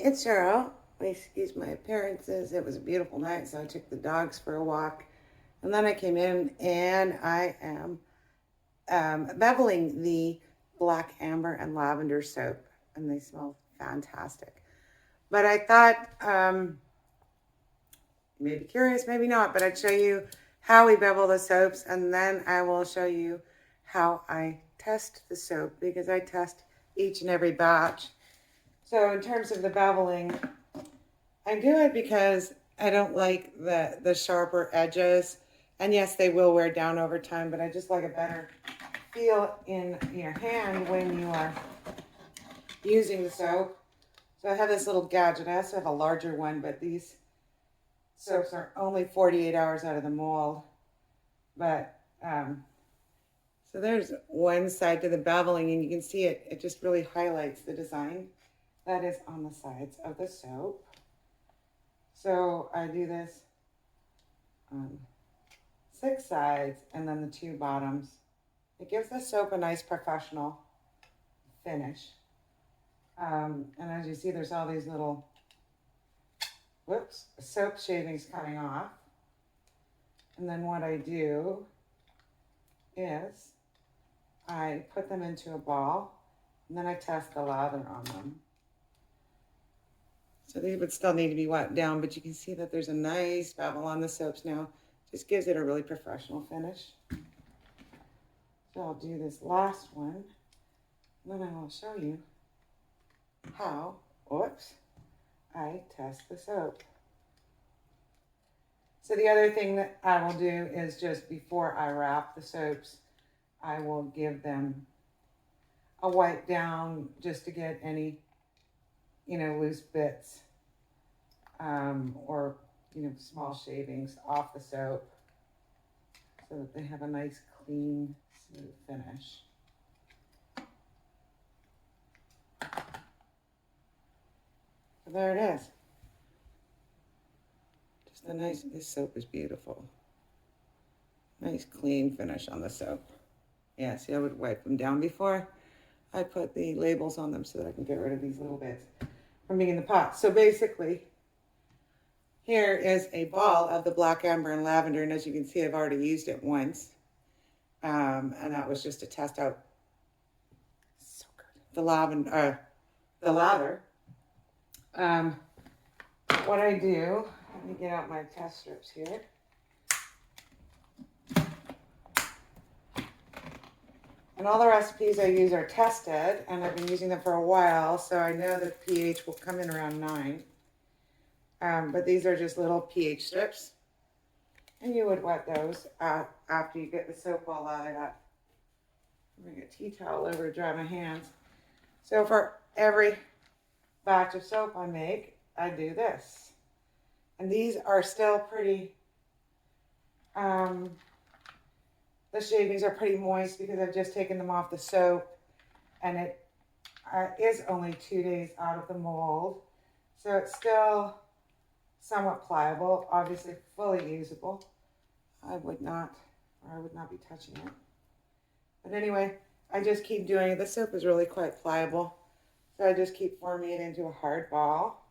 it's Cheryl. Excuse my appearances. It was a beautiful night, so I took the dogs for a walk. And then I came in and I am beveling the Black Amber and Lavender soap, and they smell fantastic. But I thought, you may be curious, maybe not, but I'd show you how we bevel the soaps, and then I will show you how I test the soap, because I test each and every batch. So in terms of the beveling, I do it because I don't like the sharper edges. And yes, they will wear down over time, but I just like a better feel in your hand when you are using the soap. So I have this little gadget. I also have a larger one, but these soaps are only 48 hours out of the mold. But so there's one side to the beveling, and you can see it just really highlights the design that is on the sides of the soap. So I do this on 6 sides and then the 2 bottoms. It gives the soap a nice professional finish. And as you see, there's all these little, soap shavings coming off. And then what I do is I put them into a ball, and then I test the lather on them. So these would still need to be wiped down, but you can see that there's a nice bevel on the soaps now. Just gives it a really professional finish. So I'll do this last one, and then I will show you how, I test the soap. So the other thing that I will do is, just before I wrap the soaps, I will give them a wipe down just to get any loose bits or small shavings off the soap, so that they have a nice clean smooth finish. So there it is. Just a nice, this soap is beautiful. Nice clean finish on the soap. Yeah, see, I would wipe them down before I put the labels on them so that I can get rid of these little bits from being in the pot. So basically, here is a ball of the Black Amber and Lavender, and as you can see, I've already used it once, and that was just to test out the lather. What I do, let me get out my test strips here. And all the recipes I use are tested, and I've been using them for a while, so I know the pH will come in around 9. But these are just little pH strips, and you would wet those after you get the soap all lathered up. Bring a tea towel over to dry my hands. So for every batch of soap I make, I do this. And these are still pretty, the shavings are pretty moist because I've just taken them off the soap, and it is only 2 days out of the mold. So it's still somewhat pliable, obviously fully usable. I would not be touching it. But anyway, I just keep doing it. The soap is really quite pliable, so I just keep forming it into a hard ball.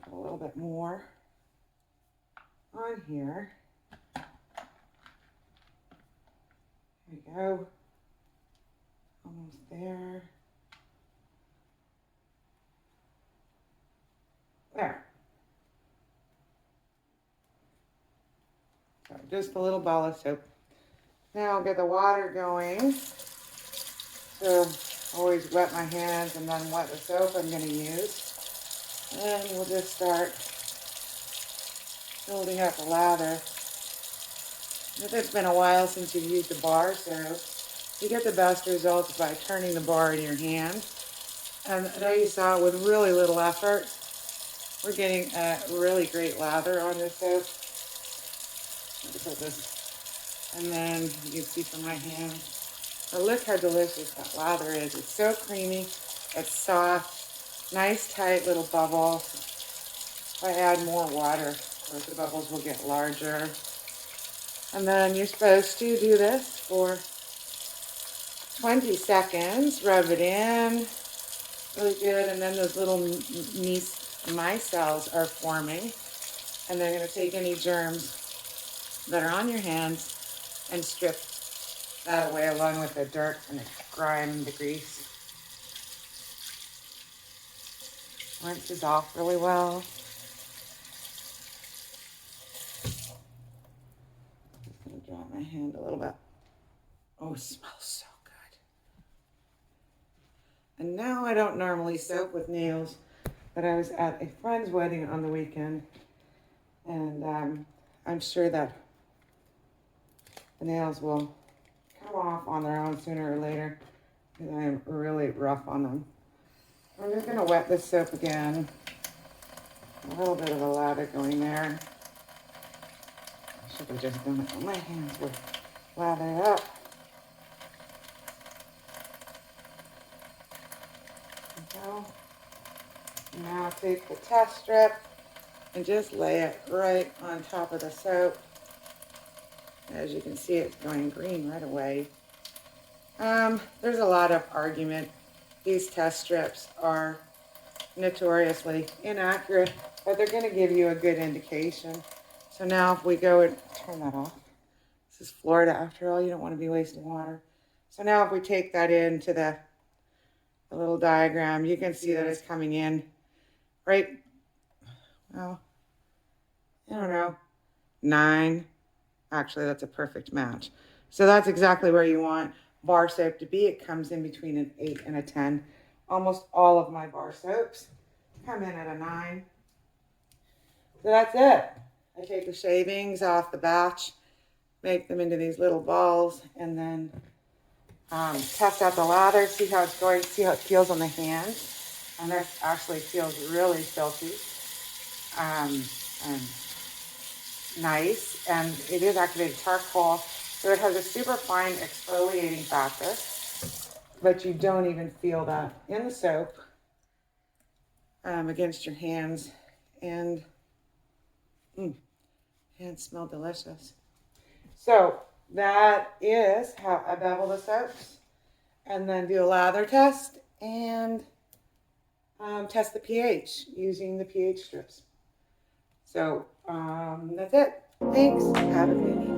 Put a little bit more on here. There we go. Almost there. There. So just a little ball of soap. Now I'll get the water going. So always wet my hands and then wet the soap I'm going to use. And we'll just start building up the lather. If it's been a while since you've used a bar soap, you get the best results by turning the bar in your hand. And there you saw, with really little effort, we're getting a really great lather on this soap. Put this, and then you can see from my hand. But look how delicious that lather is. It's so creamy, it's soft, nice tight little bubbles. If I add more water, of course the bubbles will get larger. And then you're supposed to do this for 20 seconds. Rub it in. really good. And then those little micelles are forming. And they're going to take any germs that are on your hands and strip that away along with the dirt and the grime and the grease. Rinses off really well. Just going to dry my hand a little bit. Oh, it smells so good. And now I don't normally soap with nails, but I was at a friend's wedding on the weekend, and I'm sure that the nails will come off on their own sooner or later, because I am really rough on them. I'm just going to wet this soap again. A little bit of a lather going there. I should have just done it when my hands were lathered up. So, now take the test strip and just lay it right on top of the soap. As you can see, it's going green right away. There's a lot of argument. These test strips are notoriously inaccurate, but they're going to give you a good indication. So now if we go and turn that off. This is Florida after all, you don't want to be wasting water. So now if we take that into the little diagram, you can see that it's coming in right, well, I don't know, 9. Actually, that's a perfect match. So that's exactly where you want bar soap to be. It comes in between an 8 and a 10. Almost all of my bar soaps come in at a 9. So that's it. I take the shavings off the batch, make them into these little balls, and then test out the lather, see how it's going, see how it feels on the hand. And this actually feels really silky and nice. And it is activated charcoal, so it has a super fine exfoliating factor, but you don't even feel that in the soap against your hands. And hands smell delicious. So that is how I bevel the soaps, and then do a lather test and test the pH using the pH strips. So that's it. Thanks. Have a good evening.